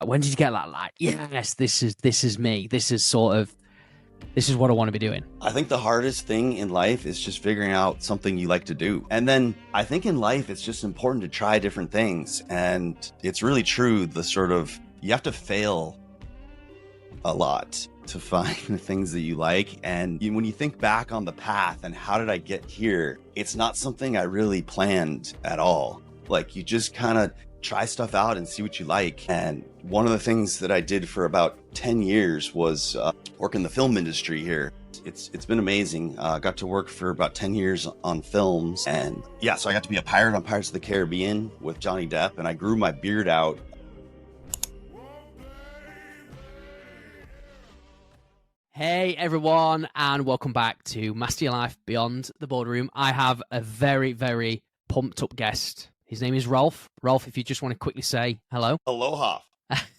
When did you get that? Like, yes, this is me. This is what I want to be doing. I think the hardest thing in life is just figuring out something you like to do. And then I think in life, it's just important to try different things. And it's really true. You have to fail a lot to find the things that you like. And when you think back on the path and how did I get here, it's not something I really planned at all. Like, you just kind of try stuff out and see what you like. And one of the things that I did for about 10 years was work in the film industry here. It's been amazing. I got to work for about 10 years on films. And yeah, so I got to be a pirate on Pirates of the Caribbean with Johnny Depp, and I grew my beard out. Hey everyone, and welcome back to Master Your Life Beyond the Boardroom. I have a very, very pumped up guest. His name is Rolf. Rolf, if you just want to quickly say hello. Aloha.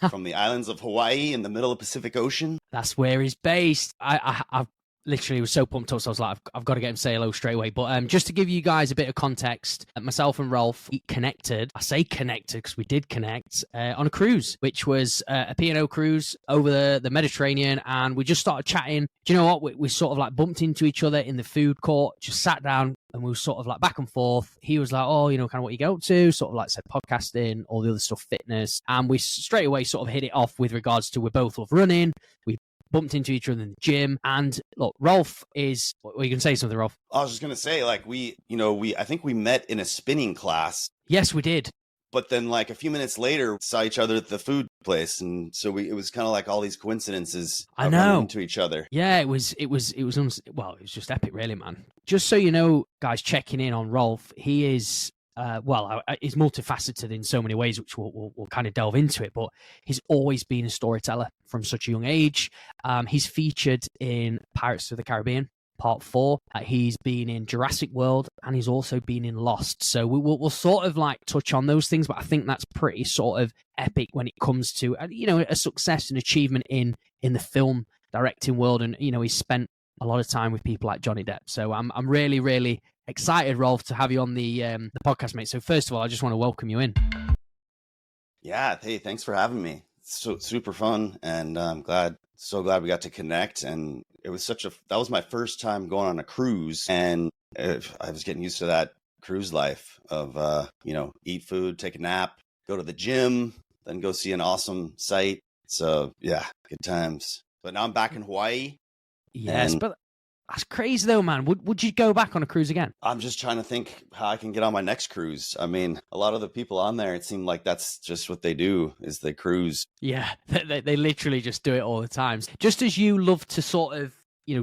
From the islands of Hawaii in the middle of the Pacific Ocean. That's where he's based. I literally was so pumped up, so I was like, I've got to get him to say hello straight away. But just to give you guys a bit of context, myself and Rolf connected. I say connected because we did connect on a cruise, which was a P&O cruise over the Mediterranean, and we just started chatting. Do you know what? We sort of like bumped into each other in the food court, just sat down, and we were sort of like back and forth. He was like, oh, you know, kind of what you go up to, sort of like said podcasting, all the other stuff, fitness. And we straight away sort of hit it off with regards to we both love running. We bumped into each other in the gym. And look, Rolf is, well, you can say something, Rolf. I was just going to say, like, I think we met in a spinning class. Yes, we did. But then like a few minutes later, saw each other at the food place. And so it was kind of like all these coincidences. I know. Running into each other. Yeah, it was just epic, really, man. Just so you know, guys, checking in on Rolf, he is, he's multifaceted in so many ways, which we'll kind of delve into it, but he's always been a storyteller from such a young age. He's featured in Pirates of the Caribbean Part 4. He's been in Jurassic World, and he's also been in Lost. So we'll sort of like touch on those things, but I think that's pretty sort of epic when it comes to, a success and achievement in the film directing world. And, he's spent a lot of time with people like Johnny Depp. So I'm really, really excited, Rolf, to have you on the podcast, mate. So first of all, I just want to welcome you in. Yeah. Hey, thanks for having me. It's so super fun. And I'm so glad we got to connect. And it was that was my first time going on a cruise. And I was getting used to that cruise life of, eat food, take a nap, go to the gym, then go see an awesome site. So yeah, good times. But now I'm back in Hawaii. Yes, but that's crazy though, man. Would you go back on a cruise again? I'm just trying to think how I can get on my next cruise. I mean, a lot of the people on there, it seemed like that's just what they do, is they cruise. Yeah, they literally just do it all the time. Just as you love to sort of,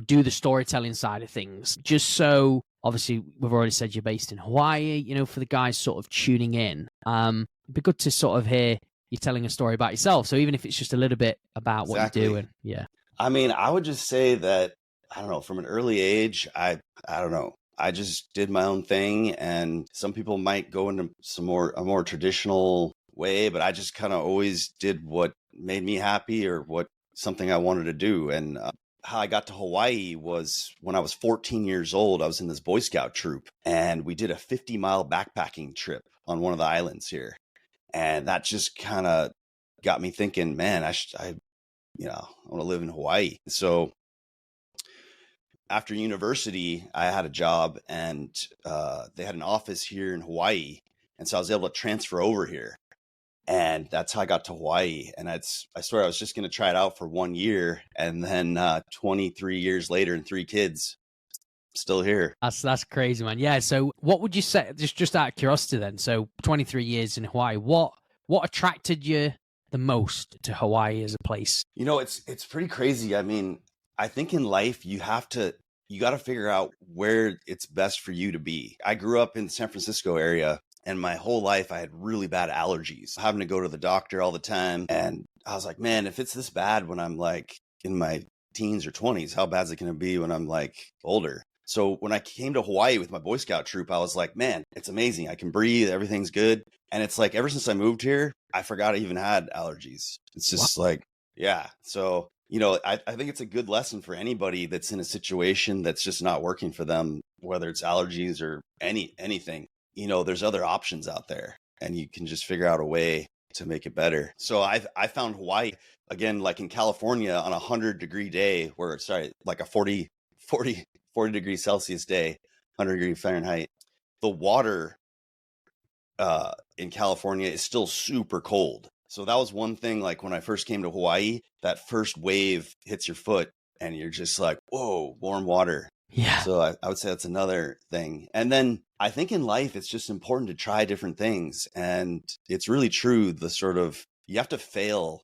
do the storytelling side of things, just so, obviously, we've already said you're based in Hawaii, for the guys sort of tuning in, it'd be good to sort of hear you telling a story about yourself. So even if it's just a little bit about what you do. And yeah. I mean, I would just say that, I don't know, from an early age, I don't know. I just did my own thing, and some people might go into a more traditional way, but I just kind of always did what made me happy or something I wanted to do. And how I got to Hawaii was when I was 14 years old. I was in this Boy Scout troop, and we did a 50-mile backpacking trip on one of the islands here. And that just kind of got me thinking, man, I want to live in Hawaii. So after university, I had a job, and they had an office here in Hawaii. And so I was able to transfer over here. And that's how I got to Hawaii. And I swear I was just going to try it out for 1 year. And then 23 years later and 3 kids, still here. That's crazy, man. Yeah. So what would you say, just out of curiosity then, so 23 years in Hawaii, what attracted you the most to Hawaii as a place? It's pretty crazy. I mean, I think in life, you got to figure out where it's best for you to be. I grew up in the San Francisco area, and my whole life I had really bad allergies, having to go to the doctor all the time. And I was like, man, if it's this bad when I'm like in my teens or 20s, how bad is it going to be when I'm like older? So when I came to Hawaii with my Boy Scout troop, I was like, man, it's amazing. I can breathe. Everything's good. And it's like, ever since I moved here, I forgot I even had allergies. It's just like, yeah. So, I think it's a good lesson for anybody that's in a situation that's just not working for them, whether it's allergies or anything. There's other options out there, and you can just figure out a way to make it better. So I found Hawaii, again, like in California on a 100-degree day, like a 40 degree Celsius day, 100-degree Fahrenheit, the water in California is still super cold. So that was one thing, like when I first came to Hawaii, that first wave hits your foot and you're just like, whoa, warm water. Yeah. So I would say that's another thing. And then I think in life, it's just important to try different things. And it's really true. You have to fail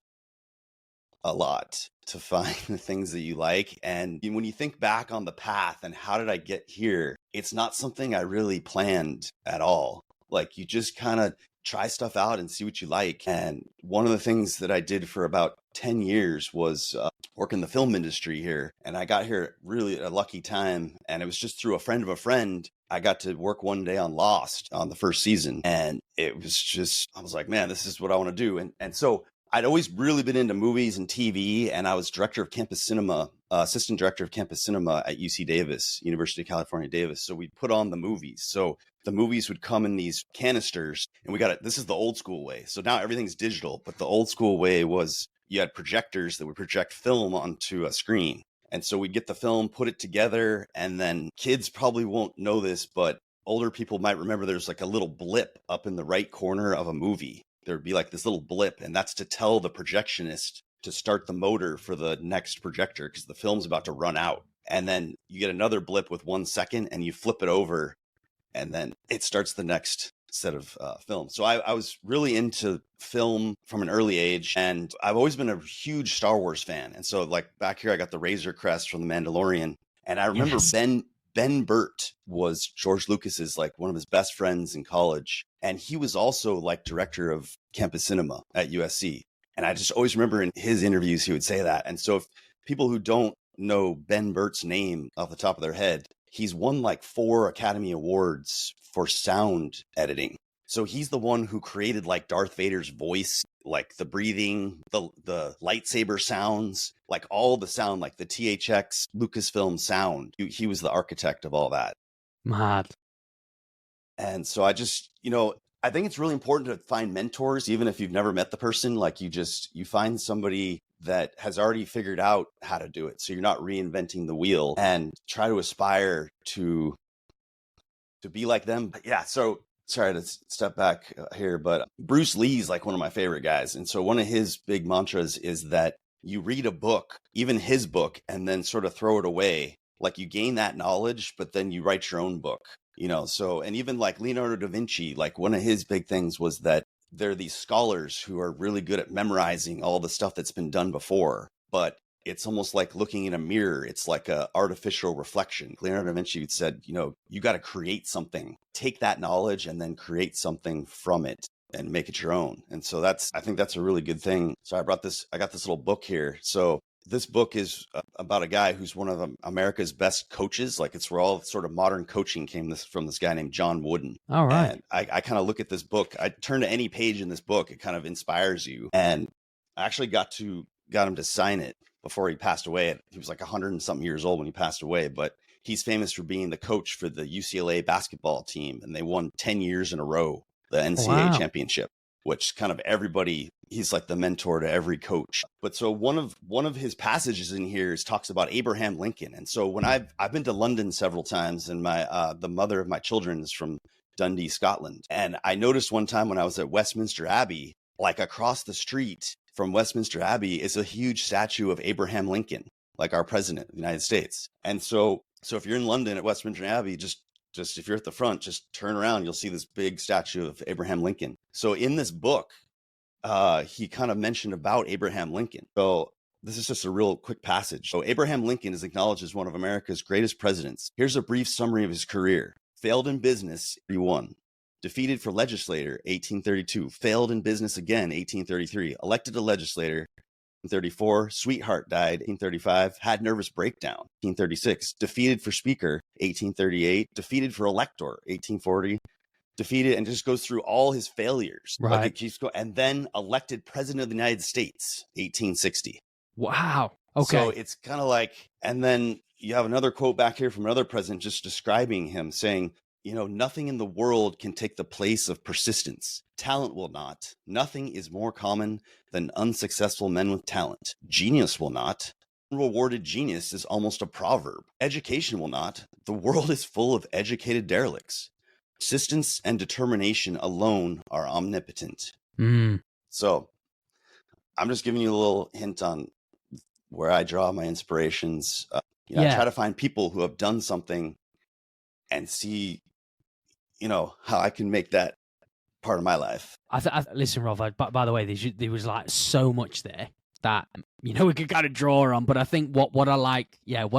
a lot to find the things that you like. And when you think back on the path and how did I get here, it's not something I really planned at all. Like you just kind of try stuff out and see what you like. And one of the things that I did for about 10 years was work in the film industry here. And I got here really at a lucky time. And it was just through a friend of a friend. I got to work one day on Lost on the first season. And it was just, I was like, man, this is what I want to do. And so I'd always really been into movies and TV. And I was director of campus cinema, assistant director of campus cinema at UC Davis, University of California, Davis. So we put on the movies. So the movies would come in these canisters and this is the old school way. So now everything's digital, but the old school way was you had projectors that would project film onto a screen. And so we'd get the film, put it together, and then kids probably won't know this, but older people might remember there's like a little blip up in the right corner of a movie. There'd be like this little blip, and that's to tell the projectionist to start the motor for the next projector because the film's about to run out. And then you get another blip with 1 second and you flip it over and then it starts the next set of film. So I was really into film from an early age, and I've always been a huge Star Wars fan. And so like back here, I got the Razor Crest from The Mandalorian. And I remember Ben Burt was George Lucas's, like one of his best friends in college. And he was also like director of campus cinema at USC. And I just always remember in his interviews, he would say that. And so if people who don't know Ben Burt's name off the top of their head, he's won like 4 Academy Awards for sound editing. So he's the one who created like Darth Vader's voice, like the breathing, the lightsaber sounds, like all the sound, like the THX Lucasfilm sound. He was the architect of all that. Mad. And so I just, I think it's really important to find mentors, even if you've never met the person. Like you find somebody that has already figured out how to do it. So you're not reinventing the wheel, and try to aspire to be like them. But yeah, so sorry to step back here, but Bruce Lee's like one of my favorite guys. And so one of his big mantras is that you read a book, even his book, and then sort of throw it away. Like you gain that knowledge, but then you write your own book, so, and even like Leonardo da Vinci, like one of his big things was that there are these scholars who are really good at memorizing all the stuff that's been done before, but it's almost like looking in a mirror. It's like a artificial reflection. Leonardo da Vinci said, you got to create something, take that knowledge and then create something from it and make it your own. And so I think that's a really good thing. So I got this little book here. So this book is about a guy who's one of America's best coaches. Like it's where all sort of modern coaching came from this guy named John Wooden. All right. And I kind of look at this book. I turn to any page in this book. It kind of inspires you. And I actually got him to sign it before he passed away. He was like 100 and something years old when he passed away, but he's famous for being the coach for the UCLA basketball team. And they won 10 years in a row, the NCAA championship, which kind of he's like the mentor to every coach. But so one of his passages in here talks about Abraham Lincoln. And so when I've been to London several times, and the mother of my children is from Dundee, Scotland. And I noticed one time when I was at Westminster Abbey, like across the street from Westminster Abbey is a huge statue of Abraham Lincoln, like our president of the United States. And so if you're in London at Westminster Abbey, just if you're at the front, just turn around, you'll see this big statue of Abraham Lincoln. So in this book, he kind of mentioned about Abraham Lincoln. So this is just a real quick passage. So Abraham Lincoln is acknowledged as one of America's greatest presidents. Here's a brief summary of his career. Failed in business, 31. Defeated for legislator, 1832. Failed in business again, 1833. Elected a legislator, 1834. Sweetheart died, 1835. Had nervous breakdown, 1836. Defeated for speaker, 1838. Defeated for elector, 1840. Defeated, and just goes through all his failures. Right. Like it keeps going, and then elected president of the United States, 1860. Wow. Okay. So it's kind of like, and then you have another quote back here from another president just describing him, saying, nothing in the world can take the place of persistence. Talent will not. Nothing is more common than unsuccessful men with talent. Genius will not. Unrewarded genius is almost a proverb. Education will not. The world is full of educated derelicts. Persistence and determination alone are omnipotent. So I'm just giving you a little hint on where I draw my inspirations. I try to find people who have done something and see, how I can make that part of my life. Listen, Rolf, by the way, there was like so much there that, we could kind of draw on, but I think what I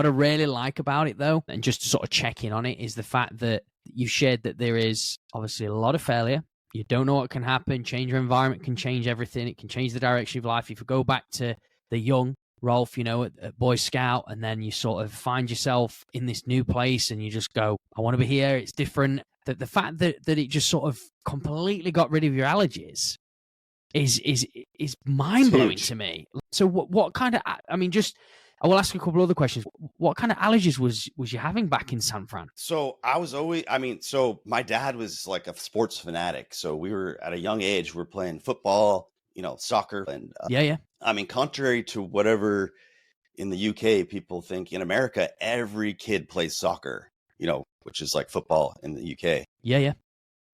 really like about it though, and just to sort of check in on it, is the fact that you shared that there is obviously a lot of failure. You don't know what can happen. Change your environment can change everything. It can change the direction of life. If you go back to the young Rolf, at Boy Scout, and then you sort of find yourself in this new place and you just go, I want to be here. It's different. The fact that it just sort of completely got rid of your allergies is mind blowing to me. So what kind of, I will ask a couple other questions. What kind of allergies was you having back in San Fran? So I was always, so my dad was like a sports fanatic. So we were at a young age, we were playing football, soccer. And contrary to whatever in the UK people think, in America, every kid plays soccer, which is like football in the UK. Yeah.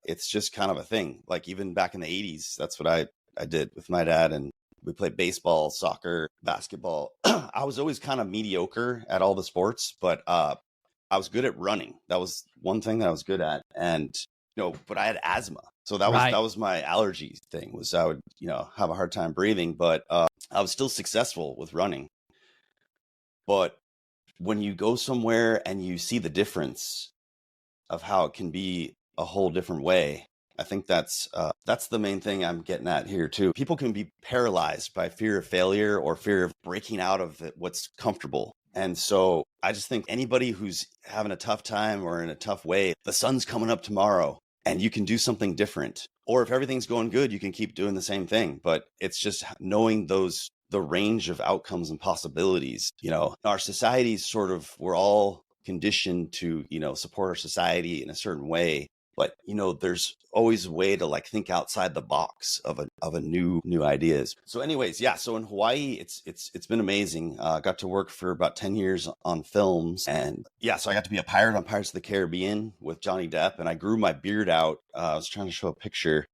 It's just kind of a thing. Like even back in the 80s, that's what I did with my dad. And we played baseball, soccer, basketball. I was always kind of mediocre at all the sports, but I was good at running. That was one thing that I was good at. And, but I had asthma. So that was my allergy thing, was I would, have a hard time breathing, but I was still successful with running. But when you go somewhere and you see the difference of how it can be a whole different way, I think that's the main thing I'm getting at here too. People can be paralyzed by fear of failure or fear of breaking out of what's comfortable. And so I just think anybody who's having a tough time or in a tough way, the sun's coming up tomorrow and you can do something different. Or if everything's going good, you can keep doing the same thing. But it's just knowing the range of outcomes and possibilities. Our societies we're all conditioned to, support our society in a certain way. But, there's always a way to think outside the box of a new ideas. So anyways, yeah. So in Hawaii, it's been amazing. Got to work for about 10 years on films. And yeah, so I got to be a pirate on Pirates of the Caribbean with Johnny Depp. And I grew my beard out. I was trying to show a picture.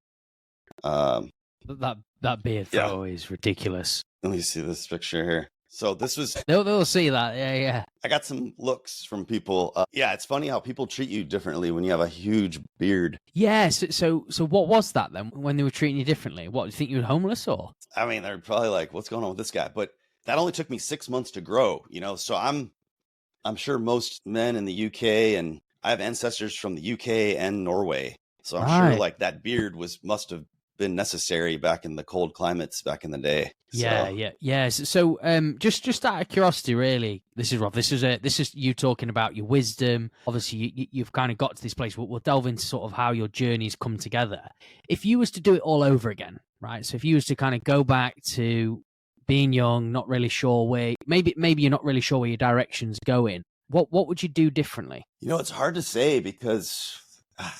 That beard photo is ridiculous. Let me see this picture here. So this was... They'll see that. Yeah. I got some looks from people. It's funny how people treat you differently when you have a huge beard. Yeah. So what was that then when they were treating you differently? What, do you think you were homeless or? They're probably like, what's going on with this guy? But that only took me 6 months to grow, So I'm sure most men in the UK, and I have ancestors from the UK and Norway. So I'm sure that beard must have been necessary back in the cold climates back in the day. Yeah. So just out of curiosity, really, this is Rob. This is you talking about your wisdom. Obviously, you've kind of got to this place. We'll delve into sort of how your journeys come together. If you was to do it all over again, right? So if you was to kind of go back to being young, not really sure where, maybe you're not really sure where your direction's going. What would you do differently? It's hard to say because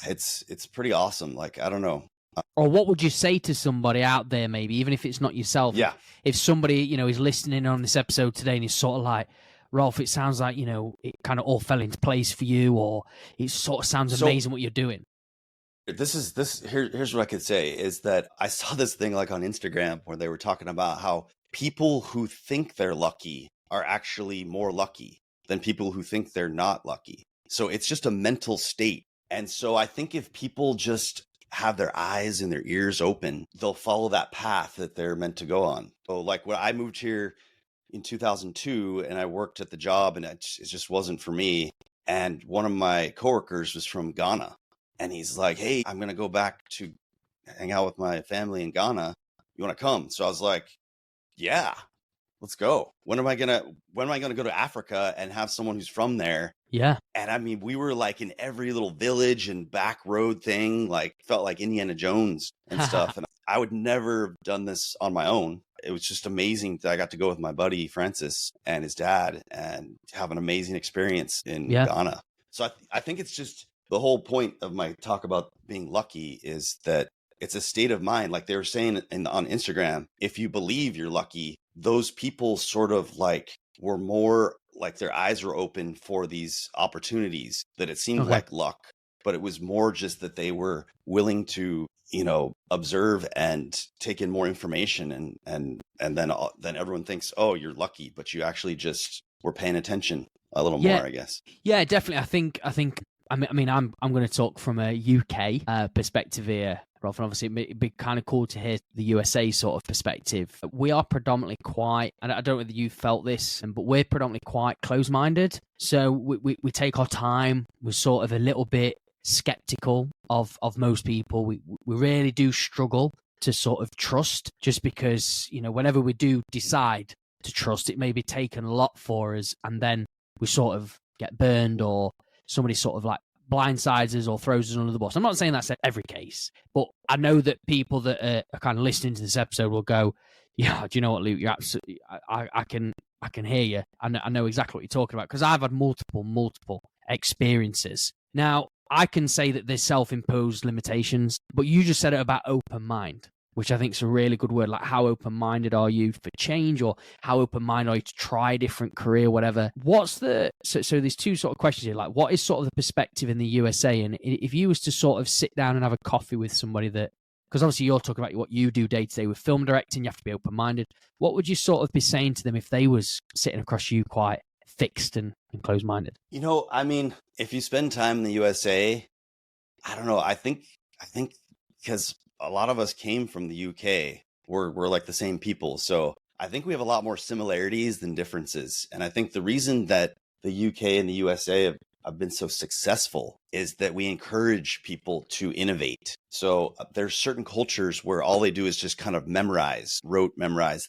it's pretty awesome. I don't know. Or what would you say to somebody out there, maybe, even if it's not yourself? Yeah. If somebody, is listening on this episode today and is sort of like, Rolf, it sounds like, it kind of all fell into place for you, or it sort of sounds amazing what you're doing. Here's what I could say is that I saw this thing on Instagram where they were talking about how people who think they're lucky are actually more lucky than people who think they're not lucky. So it's just a mental state. And so I think if people just have their eyes and their ears open, they'll follow that path that they're meant to go on. So when I moved here in 2002 and I worked at the job and it just wasn't for me. And one of my coworkers was from Ghana and he's like, hey, I'm going to go back to hang out with my family in Ghana. You want to come? So I was like, yeah, let's go. When am I going to go to Africa and have someone who's from there? Yeah. And we were in every little village and back road thing, felt like Indiana Jones and stuff. And I would never have done this on my own. It was just amazing that I got to go with my buddy Francis and his dad and have an amazing experience in Ghana. So I think it's just the whole point of my talk about being lucky is that it's a state of mind. Like they were saying on Instagram, if you believe you're lucky, those people sort of like were more like their eyes were open for these opportunities, that it seemed like luck, but it was more just that they were willing to, observe and take in more information. And then everyone thinks, oh, you're lucky, but you actually just were paying attention a little more, I guess. Yeah, definitely. I mean, I'm going to talk from a UK perspective here, Rolf, and obviously it'd be kind of cool to hear the USA sort of perspective. We are predominantly quite, and I don't know whether you felt this, but we're predominantly quite close-minded. So we take our time. We're sort of a little bit skeptical of most people. We really do struggle to sort of trust, just because, whenever we do decide to trust, it may be taken a lot for us, and then we sort of get burned, or somebody sort of like blindsides us or throws us under the bus. I'm not saying that's every case, but I know that people that are kind of listening to this episode will go, yeah, do you know what, Luke? You're absolutely, I can hear you. I know exactly what you're talking about, because I've had multiple experiences. Now, I can say that there's self-imposed limitations, but you just said it about open mind, which I think is a really good word. Like, how open-minded are you for change, or how open-minded are you to try a different career, whatever? What's so there's two sort of questions here. Like, what is sort of the perspective in the USA? And if you was to sort of sit down and have a coffee with somebody that, because obviously you're talking about what you do day to day with film directing, you have to be open-minded. What would you sort of be saying to them if they was sitting across you quite fixed and closed-minded? I mean, if you spend time in the USA, I don't know. I think because a lot of us came from the UK, we're like the same people. So I think we have a lot more similarities than differences. And I think the reason that the UK and the USA have been so successful is that we encourage people to innovate. So there's certain cultures where all they do is just kind of memorize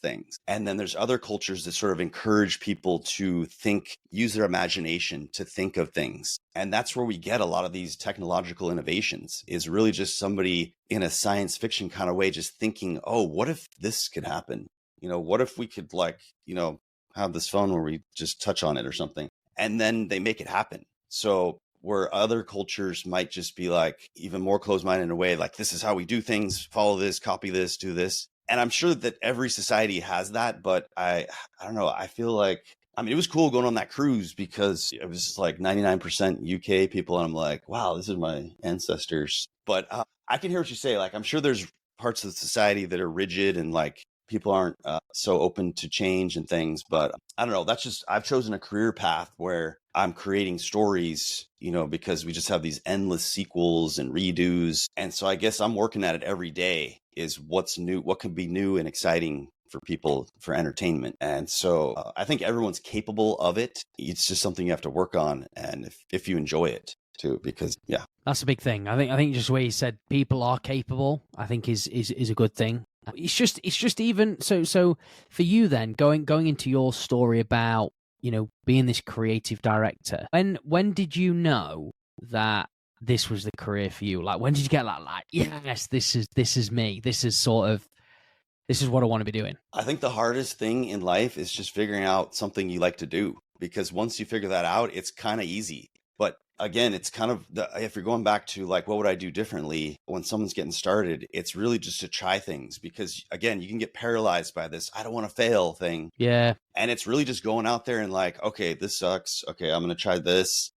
things. And then there's other cultures that sort of encourage people to think, use their imagination to think of things. And that's where we get a lot of these technological innovations, is really just somebody in a science fiction kind of way, just thinking, oh, what if this could happen? What if we could have this phone where we just touch on it or something? And then they make it happen. So where other cultures might just be like even more closed-minded in a way, like, this is how we do things, follow this, copy this, do this. And I'm sure that every society has that, but I don't know. I feel like, it was cool going on that cruise because it was like 99% UK people. And I'm like, wow, this is my ancestors. But I can hear what you say. Like, I'm sure there's parts of the society that are rigid and like people aren't so open to change and things. But I don't know. I've chosen a career path where I'm creating stories, because we just have these endless sequels and redos. And so I guess I'm working at it every day, is what's new, what could be new and exciting for people for entertainment. And so I think everyone's capable of it. It's just something you have to work on. And if you enjoy it too, because that's a big thing. I think just where you said people are capable, I think is a good thing. It's just even so for you then, going into your story about, being this creative director, when did you know that this was the career for you? Like, when did you get that, like, yes, this is me, this is what I want to be doing? I think the hardest thing in life is just figuring out something you like to do, because once you figure that out, it's kind of easy. But again, it's kind of, if you're going back to like, what would I do differently when someone's getting started? It's really just to try things, because again, you can get paralyzed by this, I don't want to fail thing. Yeah. And it's really just going out there and like, okay, this sucks. Okay, I'm going to try this.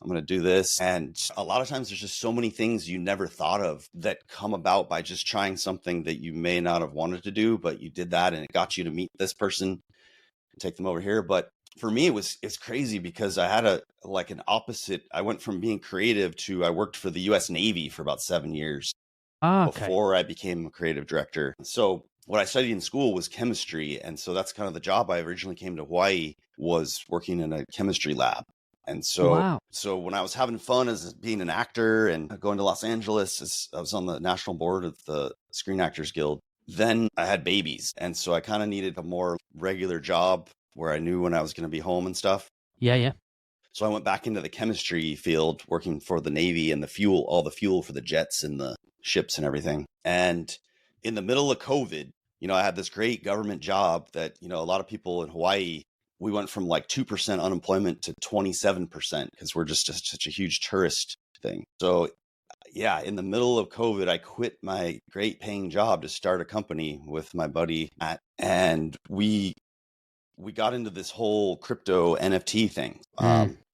I'm going to do this. And a lot of times there's just so many things you never thought of that come about by just trying something that you may not have wanted to do, but you did that and it got you to meet this person and take them over here. But for me, it's crazy because I had an opposite. I went from being creative to I worked for the US Navy for about 7 years before I became a creative director. So what I studied in school was chemistry. And so that's kind of the job. I originally came to Hawaii, was working in a chemistry lab. And so, So when I was having fun as being an actor and going to Los Angeles, I was on the national board of the Screen Actors Guild. Then I had babies. And so I kind of needed a more regular job where I knew when I was going to be home and stuff. Yeah. So I went back into the chemistry field, working for the Navy and all the fuel for the jets and the ships and everything. And in the middle of COVID, I had this great government job that, a lot of people in Hawaii, we went from like 2% unemployment to 27% because we're just such a huge tourist thing. So yeah, in the middle of COVID, I quit my great paying job to start a company with my buddy Matt, and we got into this whole crypto NFT thing.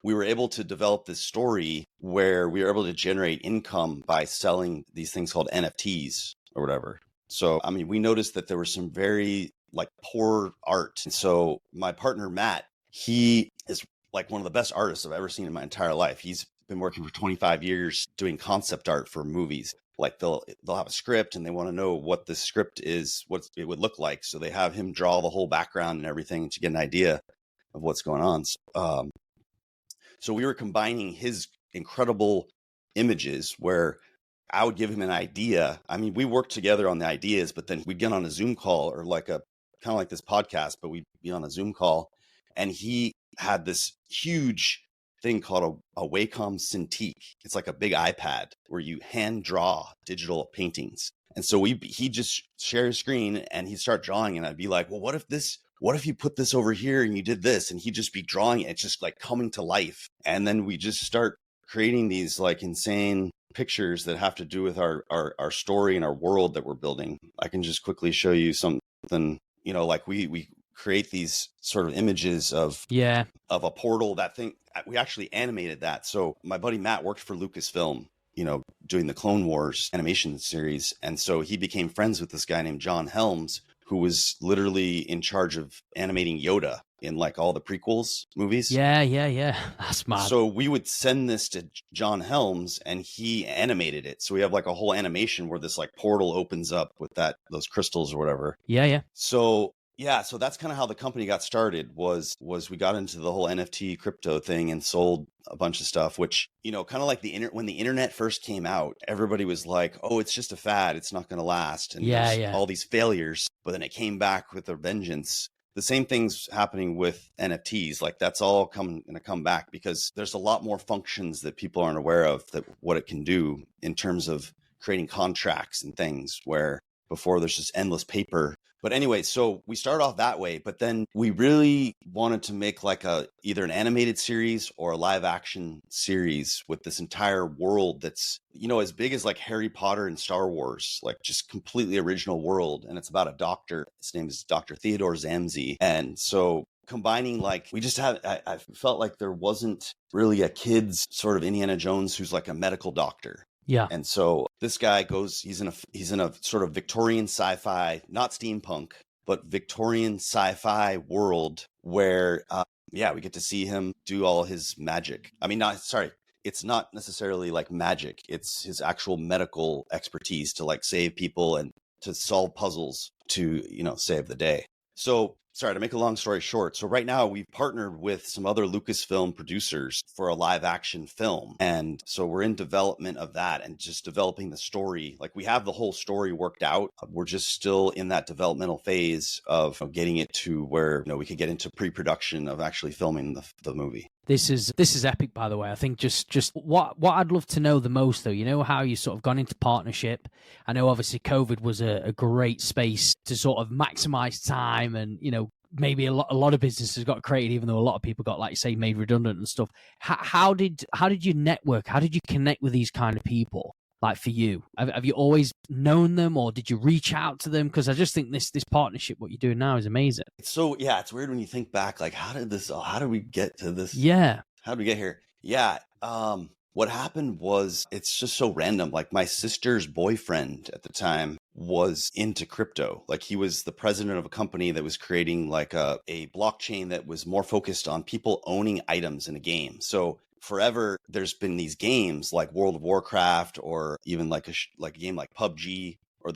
We were able to develop this story where we were able to generate income by selling these things called NFTs or whatever. So, I mean, we noticed that there was some very like poor art. And so my partner, Matt, he is like one of the best artists I've ever seen in my entire life. He's been working for 25 years doing concept art for movies. Like they'll have a script and they want to know what the script is, what it would look like. So they have him draw the whole background and everything to get an idea of what's going on. So we were combining his incredible images where I would give him an idea. I mean, we worked together on the ideas, but then we'd get on a Zoom call or like a kind of like this podcast, but we'd be on a Zoom call. And he had this huge thing called a Wacom Cintiq. It's like a big iPad where you hand draw digital paintings. And so he'd just share his screen and he'd start drawing. And I'd be like, well, what if you put this over here and you did this? And he'd just be drawing it. It's just like coming to life. And then we just start creating these like insane pictures that have to do with our story and our world that we're building. I can just quickly show you something, you know, like we create these sort of images of a portal. That thing, we actually animated that. So my buddy Matt worked for Lucasfilm, you know, doing the Clone Wars animation series. And so he became friends with this guy named John Helms, who was literally in charge of animating Yoda in like all the prequels movies. Yeah. That's mad. So we would send this to John Helms and he animated it. So we have like a whole animation where this like portal opens up with those crystals or whatever. Yeah. So that's kind of how the company got started was we got into the whole NFT crypto thing and sold a bunch of stuff, which, you know, kind of like when the internet first came out, everybody was like, oh, it's just a fad. It's not going to last. And all these failures, but then it came back with a vengeance. The same thing's happening with NFTs. Like that's all going to come back because there's a lot more functions that people aren't aware of that what it can do in terms of creating contracts and things where before there's just endless paper. But anyway, so we started off that way, but then we really wanted to make like either an animated series or a live action series with this entire world that's, you know, as big as like Harry Potter and Star Wars, like just completely original world. And it's about a doctor. His name is Dr. Theodore Zamzi. And so combining like I felt like there wasn't really a kid's sort of Indiana Jones who's like a medical doctor. Yeah. And so this guy he's in a sort of Victorian sci-fi, not steampunk, but Victorian sci-fi world where, we get to see him do all his magic. I mean, it's not necessarily like magic. It's his actual medical expertise to like save people and to solve puzzles to, you know, save the day. So sorry, to make a long story short. So right now we've partnered with some other Lucasfilm producers for a live action film. And so we're in development of that and just developing the story. Like we have the whole story worked out. We're just still in that developmental phase of getting it to where, you know, we could get into pre-production of actually filming the movie. This is epic, by the way. I think just what I'd love to know the most, though, you know, how you sort of gone into partnership. I know obviously COVID was a great space to sort of maximize time and, you know, maybe a lot of businesses got created, even though a lot of people got, like you say, made redundant and stuff. How did you network? How did you connect with these kind of people? Like for you, have you always known them or did you reach out to them? Because I just think this partnership, what you're doing now is amazing. So yeah, it's weird when you think back, like how did we get to this? Yeah. How did we get here? Yeah. What happened was it's just so random. Like my sister's boyfriend at the time was into crypto. Like he was the president of a company that was creating like a blockchain that was more focused on people owning items in a game. So forever there's been these games like World of Warcraft or even like a game like PUBG or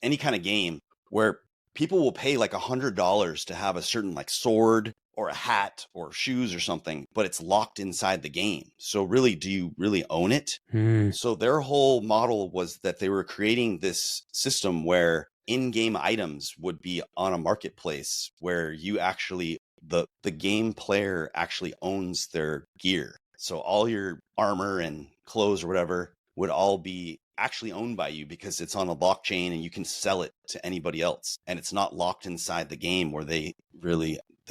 any kind of game where people will pay like $100 to have a certain like sword or a hat or shoes or something, but it's locked inside the game. So really, do you really own it? So their whole model was that they were creating this system where in-game items would be on a marketplace where you actually, the game player actually owns their gear. So all your armor and clothes or whatever would all be actually owned by you because it's on a blockchain and you can sell it to anybody else. And it's not locked inside the game where the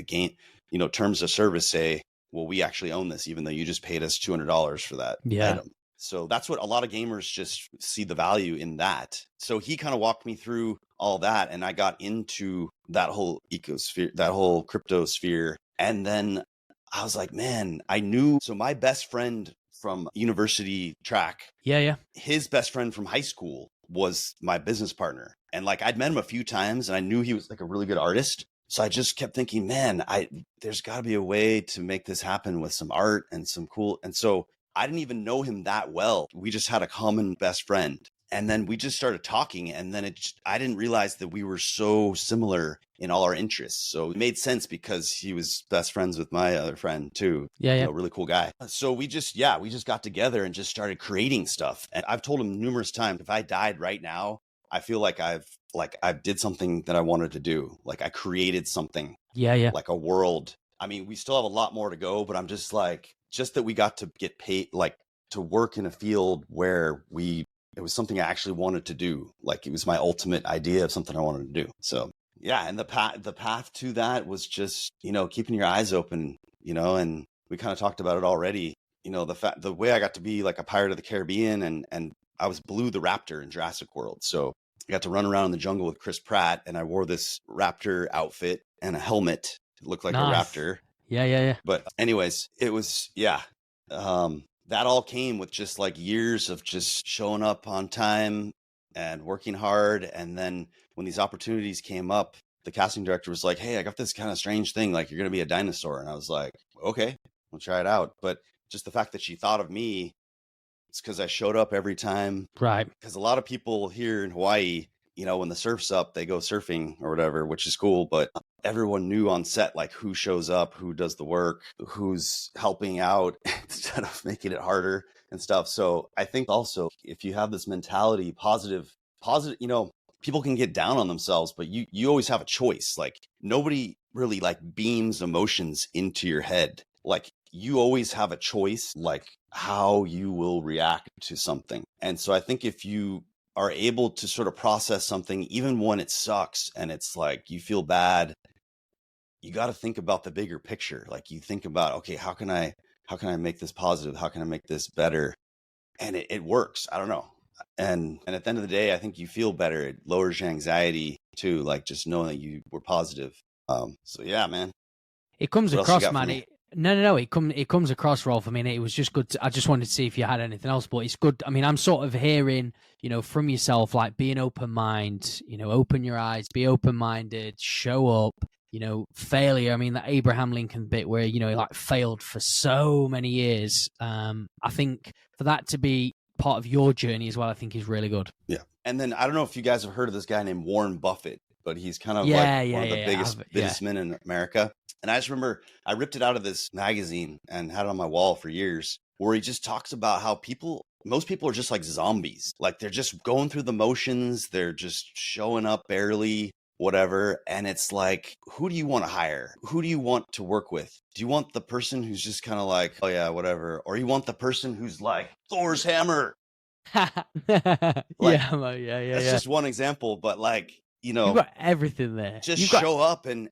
game, you know, terms of service say, well, we actually own this, even though you just paid us $200 for that item. So that's what a lot of gamers just see the value in that. So he kind of walked me through all that, and I got into that whole ecosphere, that whole crypto sphere. And then I was like, man, I knew. So my best friend from university track, his best friend from high school was my business partner. And like, I'd met him a few times and I knew he was like a really good artist. So I just kept thinking, man, there's got to be a way to make this happen with some art and some cool. And so I didn't even know him that well. We just had a common best friend. And then we just started talking. And then I didn't realize that we were so similar in all our interests. So it made sense because he was best friends with my other friend too. Yeah. Really cool guy. So we just got together and just started creating stuff. And I've told him numerous times, if I died right now, I feel like I did something that I wanted to do. Like I created something. Yeah. Like a world. I mean, we still have a lot more to go, but I'm just like, just that we got to get paid, like to work in a field where it was something I actually wanted to do. Like it was my ultimate idea of something I wanted to do. So yeah. And the path to that was just, keeping your eyes open, and we kind of talked about it already, the way I got to be like a pirate of the Caribbean and I was Blue the Raptor in Jurassic World. So I got to run around in the jungle with Chris Pratt and I wore this raptor outfit and a helmet. It looked like a raptor. Yeah. But anyways, it was, that all came with just like years of just showing up on time and working hard. And then when these opportunities came up, the casting director was like, hey, I got this kind of strange thing. Like, you're going to be a dinosaur. And I was like, okay, we'll try it out. But just the fact that she thought of me, it's because I showed up every time. Right. Because a lot of people here in Hawaii, when the surf's up, they go surfing or whatever, which is cool. But everyone knew on set, like who shows up, who does the work, who's helping out instead of making it harder and stuff. So I think also if you have this mentality, positive, people can get down on themselves, but you always have a choice. Like nobody really like beams emotions into your head. Like you always have a choice, like how you will react to something. And so I think if you are able to sort of process something, even when it sucks and it's like you feel bad, you got to think about the bigger picture. Like you think about, okay, how can I make this positive? How can I make this better? And it works. I don't know. And at the end of the day, I think you feel better. It lowers your anxiety too, like just knowing that you were positive. So yeah, man. It comes across, man. No. It comes across, Rolf. I mean, it was just good. I just wanted to see if you had anything else, but it's good. I mean, I'm sort of hearing, from yourself, like be an open mind, open your eyes, be open-minded, show up, failure. I mean, that Abraham Lincoln bit where, he like failed for so many years. I think for that to be part of your journey as well, I think is really good. Yeah. And then I don't know if you guys have heard of this guy named Warren Buffett, but he's kind of one of the biggest businessmen in America. And I just remember I ripped it out of this magazine and had it on my wall for years, where he just talks about how most people are just like zombies. Like they're just going through the motions. They're just showing up barely, whatever. And it's like, who do you want to hire? Who do you want to work with? Do you want the person who's just kind of like, oh yeah, whatever? Or you want the person who's like Thor's hammer? That's just one example, but like, you got everything there. Just show up and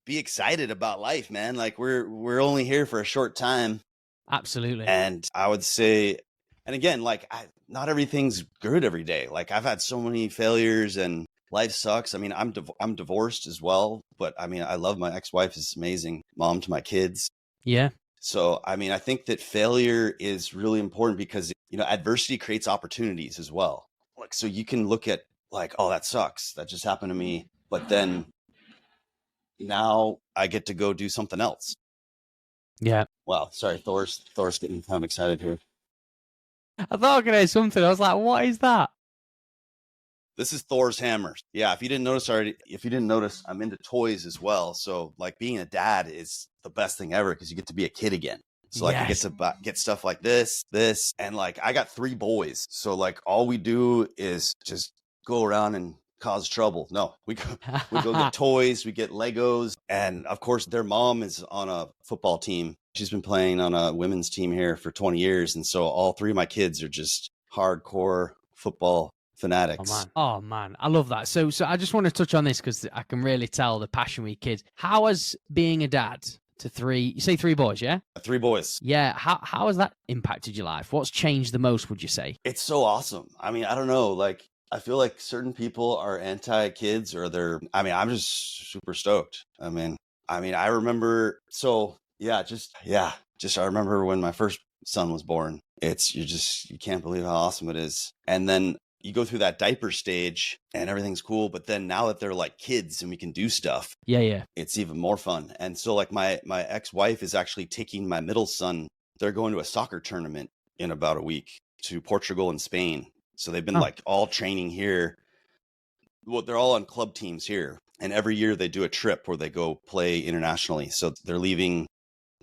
be excited about life, man. Like we're only here for a short time. Absolutely. And I would say, and again, like not everything's good every day. Like I've had so many failures and life sucks. I mean, I'm divorced as well, but I mean, I love my ex-wife. Is amazing mom to my kids. Yeah. So, I mean, I think that failure is really important because, adversity creates opportunities as well. Like, so you can look at like, oh, that sucks. That just happened to me. But then now I get to go do something else. Yeah. Wow. Sorry. Thor's getting kind of excited here. I thought I could hear something. I was like, what is that? This is Thor's hammer. Yeah. If you didn't notice, I'm into toys as well. So like being a dad is the best thing ever because you get to be a kid again. So like I get to get stuff like this, and like I got 3 boys. So like all we do is just go around and cause trouble. No, we go get toys, we get Legos. And of course their mom is on a football team. She's been playing on a women's team here for 20 years. And so all 3 of my kids are just hardcore football fanatics. Oh man, I love that. So I just want to touch on this because I can really tell the passion with kids. How has being a dad to 3. You say 3 boys, yeah? 3 boys. Yeah. How has that impacted your life? What's changed the most, would you say? It's so awesome. I mean, I don't know. Like, I feel like certain people are anti-kids or I'm just super stoked. I remember, I remember when my first son was born. You can't believe how awesome it is. And then you go through that diaper stage and everything's cool. But then now that they're like kids and we can do stuff, it's even more fun. And so like my ex-wife is actually taking my middle son. They're going to a soccer tournament in about a week to Portugal and Spain. So they've been like all training here. Well, they're all on club teams here. And every year they do a trip where they go play internationally. So they're leaving,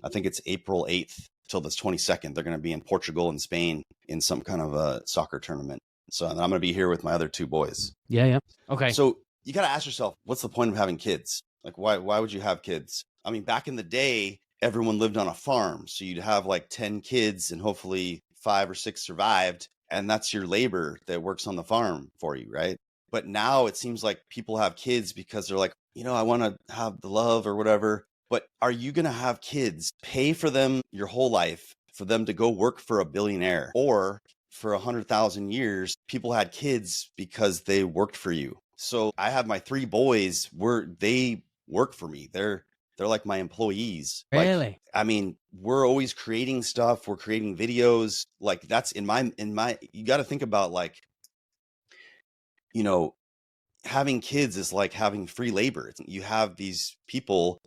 I think it's April 8th till the 22nd. They're going to be in Portugal and Spain in some kind of a soccer tournament. So I'm going to be here with my other 2 boys. Yeah. Okay. So you got to ask yourself, what's the point of having kids? Like, why would you have kids? I mean, back in the day, everyone lived on a farm. So you'd have like 10 kids and hopefully 5 or 6 survived. And that's your labor that works on the farm for you, right? But now it seems like people have kids because they're like, I want to have the love or whatever. But are you going to have kids, pay for them your whole life, for them to go work for a billionaire? Or for 100,000 years, people had kids because they worked for you. So I have my 3 boys they work for me. They're like my employees. Really? Like, we're always creating stuff. We're creating videos. Like that's in my, you got to think about like, having kids is like having free labor. You have these people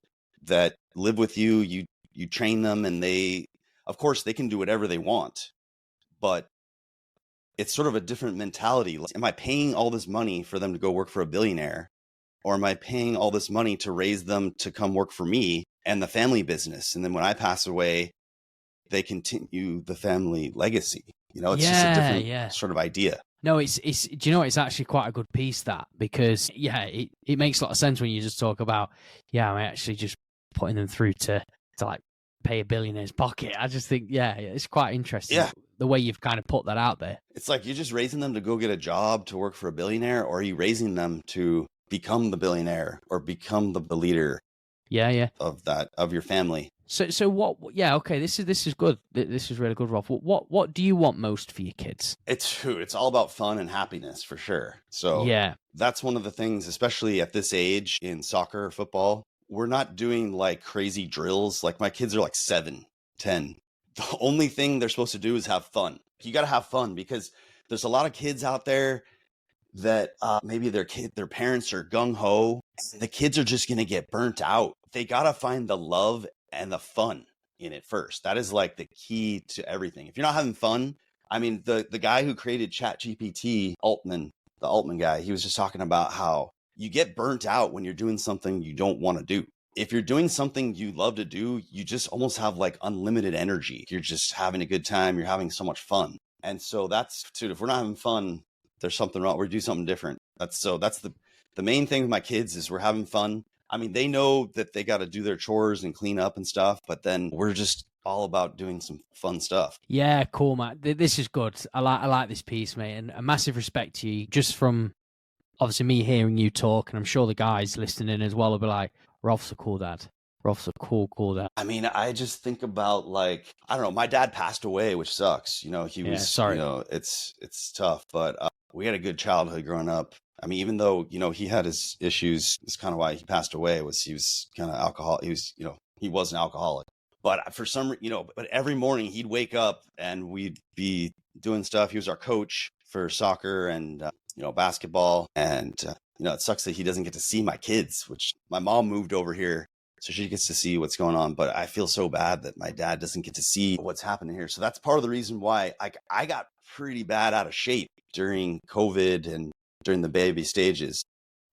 that live with you, you train them and of course they can do whatever they want, but it's sort of a different mentality. Like, am I paying all this money for them to go work for a billionaire? Or am I paying all this money to raise them to come work for me and the family business? And then when I pass away, they continue the family legacy. It's just a different sort of idea. No, it's do you know what? It's actually quite a good piece, that, because it makes a lot of sense when you just talk about, I'm actually just putting them through to like pay a billionaire's pocket. I just think, it's quite interesting the way you've kind of put that out there. It's like, you're just raising them to go get a job to work for a billionaire, or are you raising them to become the billionaire or become the leader of your family? So what? Yeah, okay. This is good. This is really good, Rolf. What do you want most for your kids? It's all about fun and happiness for sure. So that's one of the things, especially at this age in soccer or football. We're not doing like crazy drills. Like my kids are like 7, 10. The only thing they're supposed to do is have fun. You got to have fun because there's a lot of kids out there that maybe their parents are gung-ho. The kids are just going to get burnt out. They got to find the love and the fun in it first. That is like the key to everything. If you're not having fun, the guy who created ChatGPT, the Altman guy, he was just talking about how you get burnt out when you're doing something you don't want to do. If you're doing something you love to do, you just almost have like unlimited energy. You're just having a good time. You're having so much fun. And so if we're not having fun, there's something wrong. We're doing something different. That's the main thing with my kids is we're having fun. They know that they got to do their chores and clean up and stuff, but then we're just all about doing some fun stuff. Yeah, cool, Matt. This is good. I like this piece, mate, and a massive respect to you just from obviously me hearing you talk, and I'm sure the guys listening in as well will be like, Rolf's a cool dad. Rolf's a cool dad. I just think about like, I don't know, my dad passed away, which sucks. He was, sorry. It's tough, but we had a good childhood growing up. Even though, he had his issues, it's kind of why he passed away, he was kind of alcohol. He was an alcoholic, but for some, but every morning he'd wake up and we'd be doing stuff. He was our coach for soccer and, basketball. And, it sucks that he doesn't get to see my kids, which my mom moved over here so she gets to see what's going on. But I feel so bad that my dad doesn't get to see what's happening here. So that's part of the reason why I got pretty bad out of shape during COVID and during the baby stages.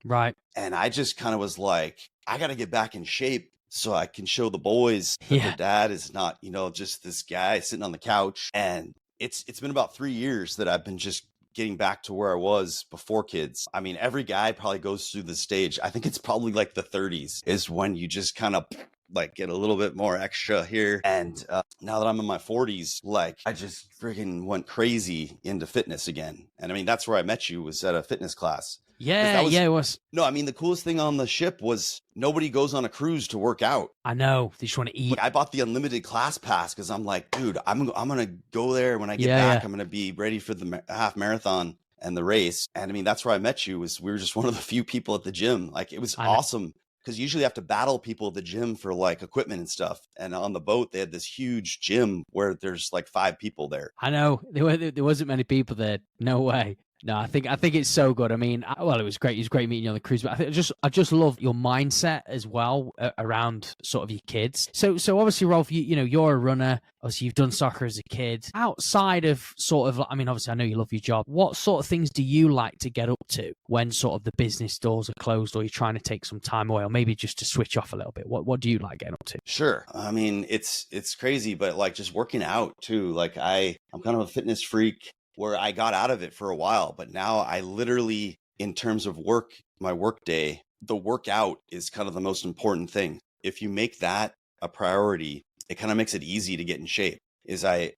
Right. And I just kind of was like, I got to get back in shape so I can show the boys that their dad is not, just this guy sitting on the couch. And it's been about 3 years that I've been just getting back to where I was before kids. Every guy probably goes through the stage. I think it's probably like the 30s is when you just kind of like get a little bit more extra here. And now that I'm in my 40s, like I just freaking went crazy into fitness again. And that's where I met you, was at a fitness class. Yeah, it was. No, I mean, the coolest thing on the ship was nobody goes on a cruise to work out. I know. They just want to eat. Like, I bought the unlimited class pass because I'm like, dude, I'm going to go there when I get back. I'm going to be ready for the half marathon and the race. And I mean, that's where I met you. We were just one of the few people at the gym. Like, it was awesome. Because you usually have to battle people at the gym for like equipment and stuff. And on the boat, they had this huge gym where there's like 5 people there. I know. There wasn't many people there. No way. No, I think it's so good. I mean, well, it was great. It was great meeting you on the cruise, but I just love your mindset as well around sort of your kids. So obviously, Rolf, you know, you're a runner. Obviously, you've done soccer as a kid. Outside of sort of, I mean, obviously, I know you love your job. What sort of things do you like to get up to when sort of the business doors are closed, or you're trying to take some time away, or maybe just to switch off a little bit? What do you like getting up to? Sure. I mean, it's crazy, but like just working out too. Like I'm kind of a fitness freak, where I got out of it for a while, but now I literally, in terms of work, my work day, the workout is kind of the most important thing. If you make that a priority, it kind of makes it easy to get in shape. I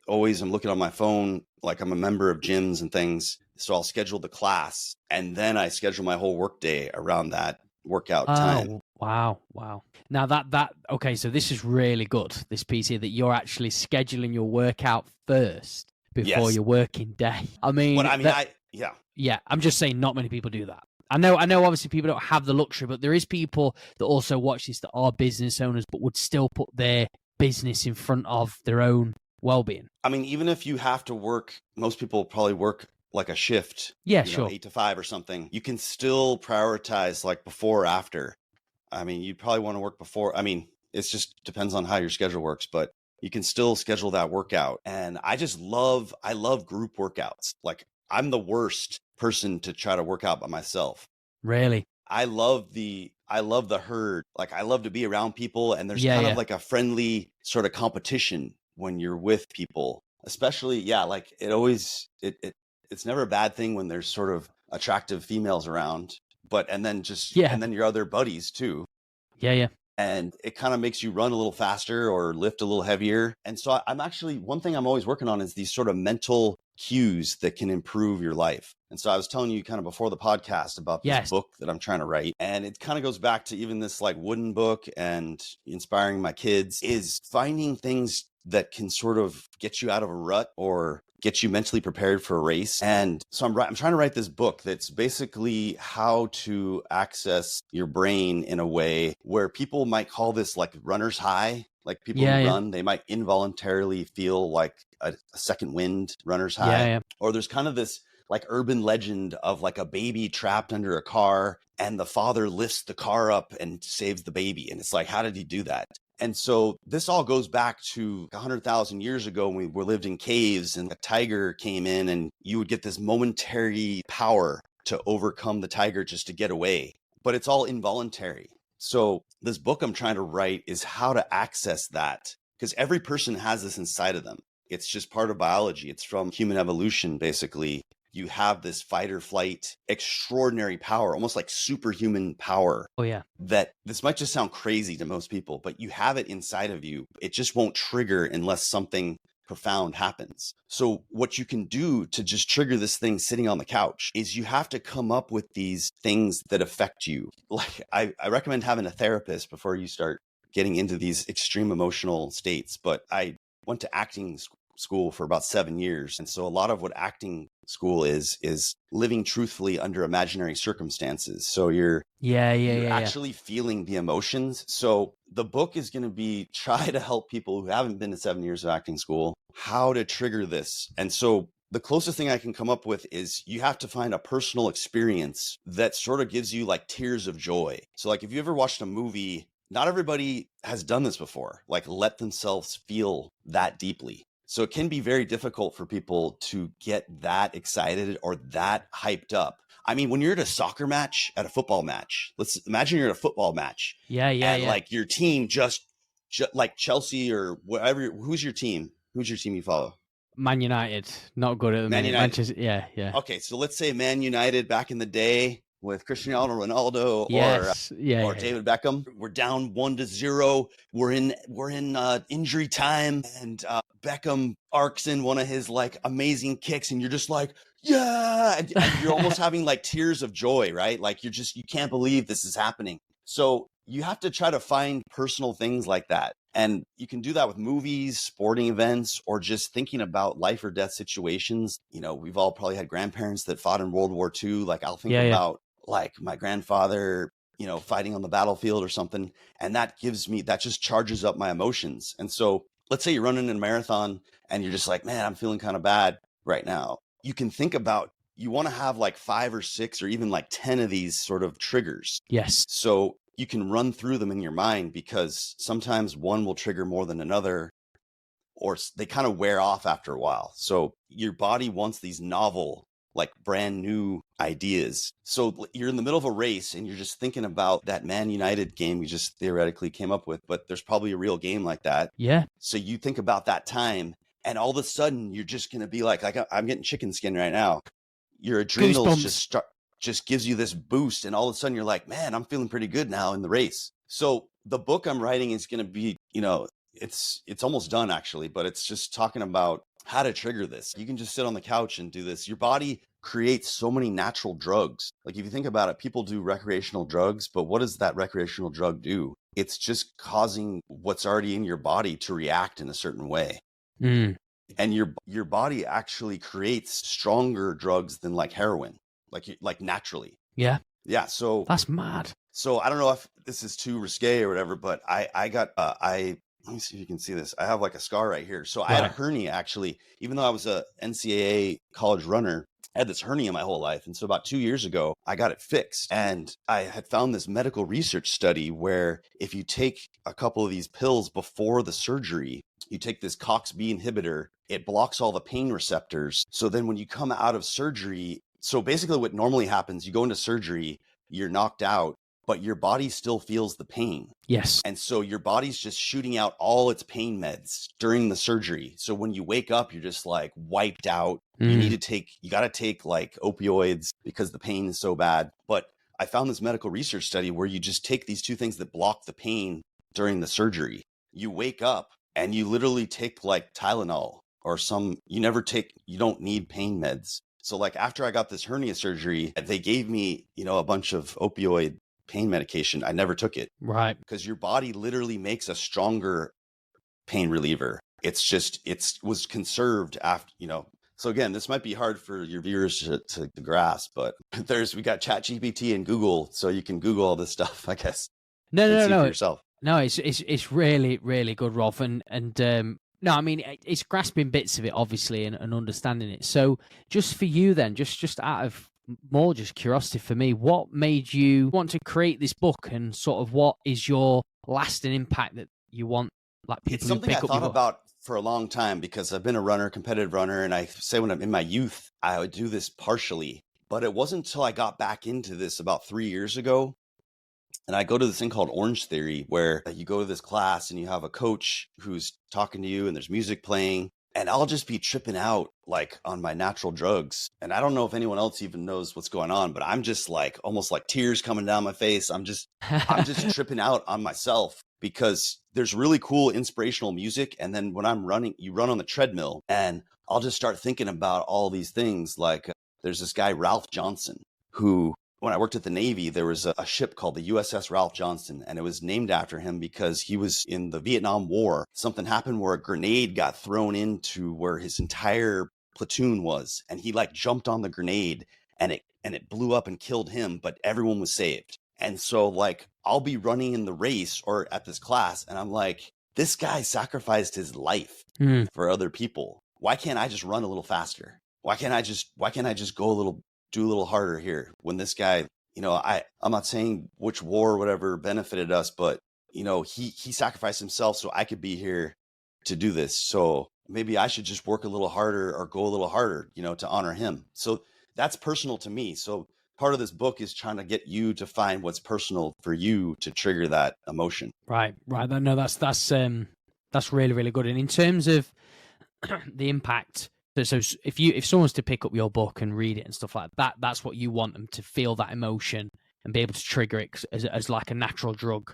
always am looking on my phone, like I'm a member of gyms and things. So I'll schedule the class and then I schedule my whole work day around that workout time. Wow. Now okay, so this is really good, this piece here, that you're actually scheduling your workout first before your working day. I mean, I'm just saying not many people do that. I know obviously people don't have the luxury, but there is people that also watch this that are business owners but would still put their business in front of their own well-being. I mean, even if you have to work, most people probably work like a shift, sure, 8 to 5 or something. You can still prioritize like before or after. I mean, you'd probably want to work before. I mean, it just depends on how your schedule works, but you can still schedule that workout. And I love group workouts. Like, I'm the worst person to try to work out by myself. Really? I love the herd. Like, I love to be around people, and there's kind of like a friendly sort of competition when you're with people, especially, like it's never a bad thing when there's sort of attractive females around, and then your other buddies too. Yeah. And it kind of makes you run a little faster or lift a little heavier. And so I'm actually, one thing I'm always working on is these sort of mental cues that can improve your life. And so I was telling you kind of before the podcast about this book that I'm trying to write. And it kind of goes back to even this like wooden book and inspiring my kids, is finding things that can sort of get you out of a rut or get you mentally prepared for a race. And so I'm trying to write this book that's basically how to access your brain in a way where people might call this like runner's high. Like people who run, they might involuntarily feel like a second wind, runner's high. Or there's kind of this like urban legend of like a baby trapped under a car and the father lifts the car up and saves the baby. And it's like, how did he do that? And so this all goes back to 100,000 years ago when we lived in caves and a tiger came in and you would get this momentary power to overcome the tiger just to get away. But it's all involuntary. So this book I'm trying to write is how to access that, because every person has this inside of them. It's just part of biology. It's from human evolution, basically. You have this fight or flight, extraordinary power, almost like superhuman power. Oh, yeah. That this might just sound crazy to most people, but you have it inside of you. It just won't trigger unless something profound happens. So what you can do to just trigger this thing sitting on the couch is you have to come up with these things that affect you. Like I recommend having a therapist before you start getting into these extreme emotional states. But I went to acting school for about 7 years. And so a lot of what acting school is living truthfully under imaginary circumstances. So you're actually feeling the emotions. So the book is going to be try to help people who haven't been to 7 years of acting school how to trigger this. And so the closest thing I can come up with is you have to find a personal experience that sort of gives you like tears of joy. So like if you ever watched a movie, not everybody has done this before, like let themselves feel that deeply. So it can be very difficult for people to get that excited or that hyped up. I mean, when you're at a soccer match, at a football match, let's imagine you're at a football match. Like your team just like Chelsea or whatever. Who's your team? Who's your team you follow? Man United, not good at the minute. Manchester, yeah. Okay, so let's say Man United back in the day with Cristiano Ronaldo or David Beckham. We're down 1-0. We're in injury time, and Beckham arcs in one of his like amazing kicks, and you're just like, yeah, and you're almost having like tears of joy, right? Like you can't believe this is happening. So you have to try to find personal things like that. And you can do that with movies, sporting events, or just thinking about life or death situations. You know, we've all probably had grandparents that fought in World War II. Like I'll think about like my grandfather, you know, fighting on the battlefield or something. And that just charges up my emotions. And so let's say you're running a marathon and you're just like, man, I'm feeling kind of bad right now. You can think about, you want to have like 5 or 6 or even like 10 of these sort of triggers. Yes. So you can run through them in your mind, because sometimes one will trigger more than another, or they kind of wear off after a while. So your body wants these novel, like brand new ideas. So you're in the middle of a race and you're just thinking about that Man United game we just theoretically came up with, but there's probably a real game like that. Yeah. So you think about that time, and all of a sudden you're just going to be like I'm getting chicken skin right now. Your adrenals just gives you this boost, and all of a sudden you're like, man, I'm feeling pretty good now in the race. So the book I'm writing is going to be, you know, it's almost done actually, but it's just talking about how to trigger this. You can just sit on the couch and do this. Your body creates so many natural drugs. Like if you think about it, people do recreational drugs, but what does that recreational drug do? It's just causing what's already in your body to react in a certain way. Mm. And your body actually creates stronger drugs than like heroin, like naturally. Yeah. Yeah. So that's mad. So I don't know if this is too risque or whatever, but I got let me see if you can see this. I have like a scar right here. So I had a hernia actually, even though I was a NCAA college runner. I had this hernia my whole life. And so about 2 years ago, I got it fixed. And I had found this medical research study where if you take a couple of these pills before the surgery, you take this COX-B inhibitor, it blocks all the pain receptors. So then when you come out of surgery, so basically what normally happens, you go into surgery, you're knocked out, but your body still feels the pain. Yes. And so your body's just shooting out all its pain meds during the surgery. So when you wake up, you're just like wiped out. You got to take like opioids because the pain is so bad. But I found this medical research study where you just take these 2 things that block the pain during the surgery. You wake up and you literally take like Tylenol or you don't need pain meds. So like after I got this hernia surgery, they gave me, you know, a bunch of opioid pain medication. I never took it. Right. Because your body literally makes a stronger pain reliever. It was conserved after, you know. So again, this might be hard for your viewers to grasp, but we got ChatGPT and Google, so you can Google all this stuff, I guess. No. For yourself. No, it's really, really good, Rolf. And no, I mean, it's grasping bits of it, obviously, and understanding it. So just for you then, just out of more just curiosity for me, what made you want to create this book, and sort of what is your lasting impact that you want, like people It's something who I pick up thought your book? about for a long time, because I've been a runner, competitive runner, and I say when I'm in my youth, I would do this partially, but it wasn't until I got back into this about 3 years ago. And I go to this thing called Orange Theory, where you go to this class and you have a coach who's talking to you and there's music playing, and I'll just be tripping out like on my natural drugs. And I don't know if anyone else even knows what's going on, but I'm just like almost like tears coming down my face. I'm just tripping out on myself, because there's really cool inspirational music. And then when I'm running, you run on the treadmill, and I'll just start thinking about all these things. Like there's this guy, Ralph Johnson, who, when I worked at the Navy, there was a ship called the USS Ralph Johnson, and it was named after him because he was in the Vietnam War. Something happened where a grenade got thrown into where his entire platoon was, and he like jumped on the grenade, and it blew up and killed him, but everyone was saved. And so like I'll be running in the race or at this class, and I'm like, this guy sacrificed his life for other people. Why can't I just run a little faster? Why can't I just do a little harder here, when this guy, you know, I'm not saying which war or whatever benefited us, but you know, he sacrificed himself so I could be here to do this. So maybe I should just work a little harder or go a little harder, you know, to honor him. So that's personal to me. So part of this book is trying to get you to find what's personal for you to trigger that emotion. Right. No, that's really, really good. And in terms of the impact, so if someone's to pick up your book and read it and stuff like that, that's what you want them to feel, that emotion, and be able to trigger it as like a natural drug.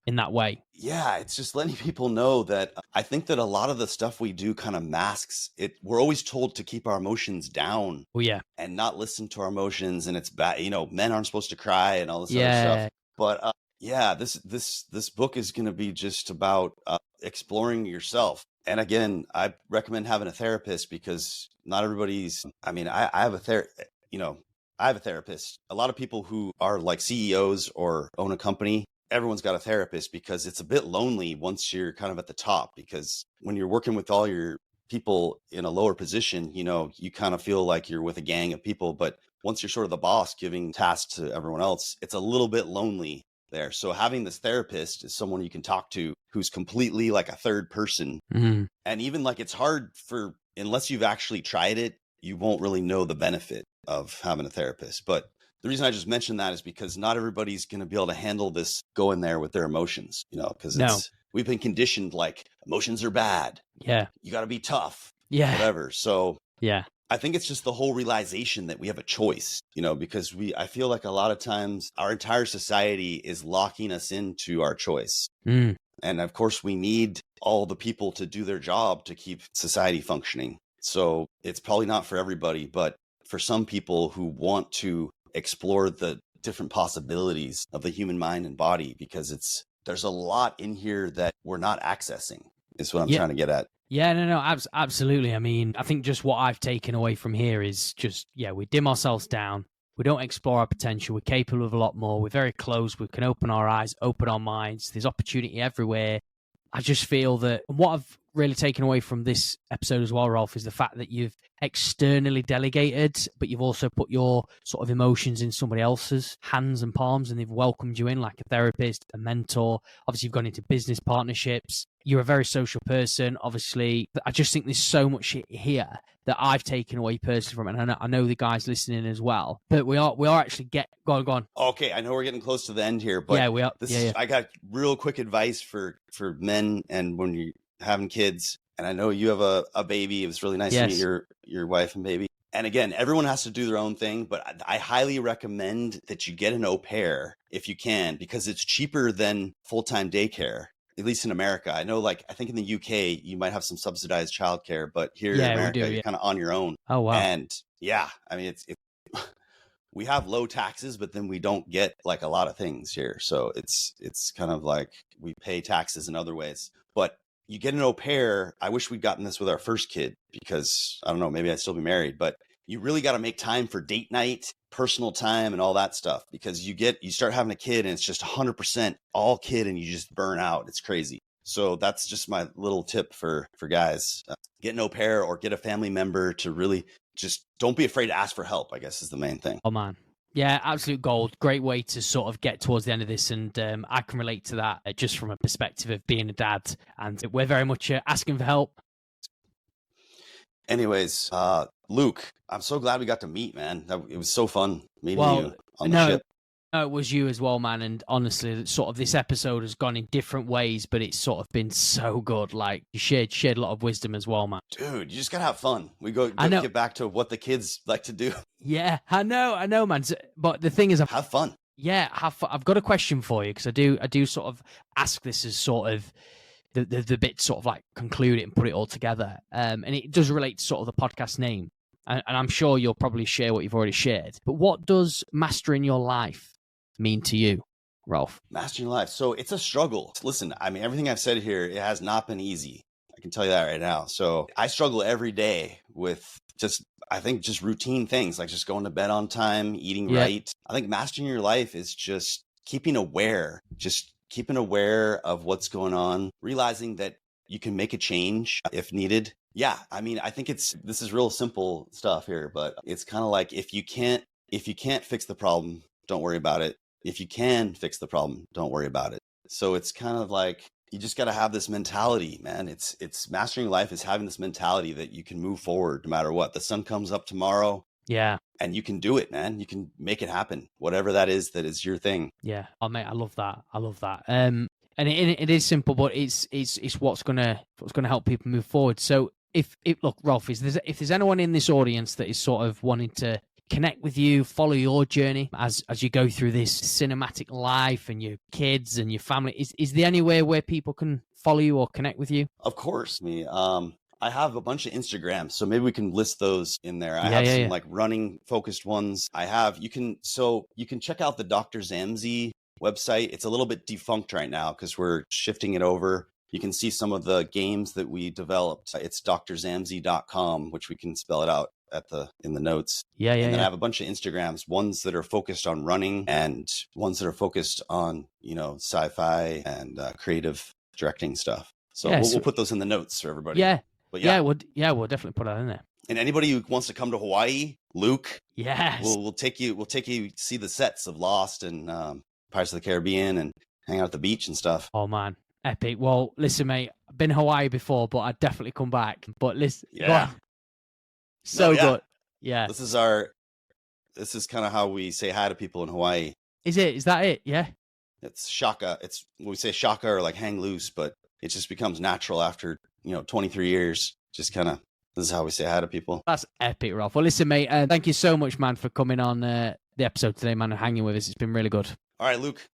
in that way. Yeah, it's just letting people know that I think that a lot of the stuff we do kind of masks it. We're always told to keep our emotions down Oh yeah. and not listen to our emotions, and it's bad. Men aren't supposed to cry and all this other Yeah. stuff. But yeah, this book is going to be just about exploring yourself. And again, I recommend having a therapist, because not everybody's. I mean, I have a I have a therapist. A lot of people who are like CEOs or own a company, everyone's got a therapist, because it's a bit lonely once you're kind of at the top, because when you're working with all your people in a lower position, you kind of feel like you're with a gang of people. But once you're sort of the boss giving tasks to everyone else, it's a little bit lonely there. So having this therapist is someone you can talk to who's completely like a third person. Mm. And even like it's hard unless you've actually tried it, you won't really know the benefit of having a therapist. But the reason I just mentioned that is because not everybody's going to be able to handle this going there with their emotions, because we've been conditioned like emotions are bad. Yeah. You got to be tough. Yeah. Whatever. So yeah, I think it's just the whole realization that we have a choice, because I feel like a lot of times our entire society is locking us into our choice. Mm. And of course, we need all the people to do their job to keep society functioning. So it's probably not for everybody, but for some people who want to explore the different possibilities of the human mind and body, because there's a lot in here that we're not accessing, is what I'm trying to get at. Yeah, no, absolutely. I mean, I think just what I've taken away from here is just, we dim ourselves down. We don't explore our potential. We're capable of a lot more. We're very close. We can open our eyes, open our minds. There's opportunity everywhere. I just feel that what I've really taken away from this episode as well, Rolf, is the fact that you've externally delegated, but you've also put your sort of emotions in somebody else's hands and palms, and they've welcomed you in like a therapist, a mentor. Obviously, you've gone into business partnerships. You're a very social person. Obviously, I just think there's so much here that I've taken away personally from it. And I know the guys listening as well. But we are actually go on. Okay, I know we're getting close to the end here, but we are. I got real quick advice for men, and when you're having kids, and I know you have a baby. It was really nice to meet your wife and baby. And again, everyone has to do their own thing, but I highly recommend that you get an au pair if you can, because it's cheaper than full-time daycare. At least in America. I know, I think in the UK, you might have some subsidized childcare, but here in America, you're kind of on your own. Oh, wow. And I mean, we have low taxes, but then we don't get like a lot of things here. So it's kind of like we pay taxes in other ways, but you get an au pair. I wish we'd gotten this with our first kid, because I don't know, maybe I'd still be married, but you really got to make time for date night, personal time, and all that stuff, because you start having a kid and it's just 100% all kid and you just burn out. It's crazy. So that's just my little tip for guys. Get an au pair or get a family member to really just don't be afraid to ask for help, I guess, is the main thing. Oh, man. Yeah, absolute gold. Great way to sort of get towards the end of this. And I can relate to that just from a perspective of being a dad. And we're very much asking for help. Anyways, Luke, I'm so glad we got to meet, man. It was so fun meeting you on the ship. No, it was you as well, man. And honestly, sort of this episode has gone in different ways, but it's sort of been so good. Like, you shared a lot of wisdom as well, man. Dude, you just gotta have fun. We go get back to what the kids like to do. Yeah, I know, man. But the thing is, have fun. Yeah, have fun. I've got a question for you, because I do sort of ask this as sort of the bit sort of like conclude it and put it all together. And it does relate to sort of the podcast name. And I'm sure you'll probably share what you've already shared. But what does mastering your life mean to you, Rolf? Mastering your life. So it's a struggle. Listen, I mean, everything I've said here, it has not been easy. I can tell you that right now. So I struggle every day with just routine things, like just going to bed on time, eating right. I think mastering your life is just keeping aware of what's going on, realizing that you can make a change if needed. Yeah. I mean, I think this is real simple stuff here, but it's kind of like, if you can't fix the problem, don't worry about it. If you can fix the problem, don't worry about it. So it's kind of like, you just got to have this mentality, man. It's mastering life is having this mentality that you can move forward no matter what. The sun comes up tomorrow. Yeah. And you can do it, man. You can make it happen. Whatever that is your thing. Yeah. Oh, mate, I love that. And it is simple, but it's what's gonna help people move forward. So if look, Rolf, if there's anyone in this audience that is sort of wanting to connect with you, follow your journey as you go through this cinematic life and your kids and your family, is there anywhere where people can follow you or connect with you? Of course, I have a bunch of Instagrams, so maybe we can list those in there. I have some like running focused ones. You can check out the Dr. Zamzi website. It's a little bit defunct right now because we're shifting it over. You can see some of the games that we developed. It's drzamzi.com, which we can spell it out in the notes. And then I have a bunch of Instagrams, ones that are focused on running and ones that are focused on, sci-fi and creative directing stuff. So we'll put those in the notes for everybody. We'll definitely put that in there. And anybody who wants to come to Hawaii, Luke, we'll take you to see the sets of Lost and Pirates of the Caribbean and hang out at the beach and stuff. Oh man, epic. Well, listen, mate, I've been to Hawaii before, but I'd definitely come back. But listen, good. Yeah. This is kind of how we say hi to people in Hawaii. Is that it? Yeah. It's shaka. We say shaka or like hang loose, but it just becomes natural after 23 years. Just kind of, this is how we say hi to people. That's epic, Rolf. Well, listen, mate, thank you so much, man, for coming on the episode today, man, and hanging with us. It's been really good. All right, Luke.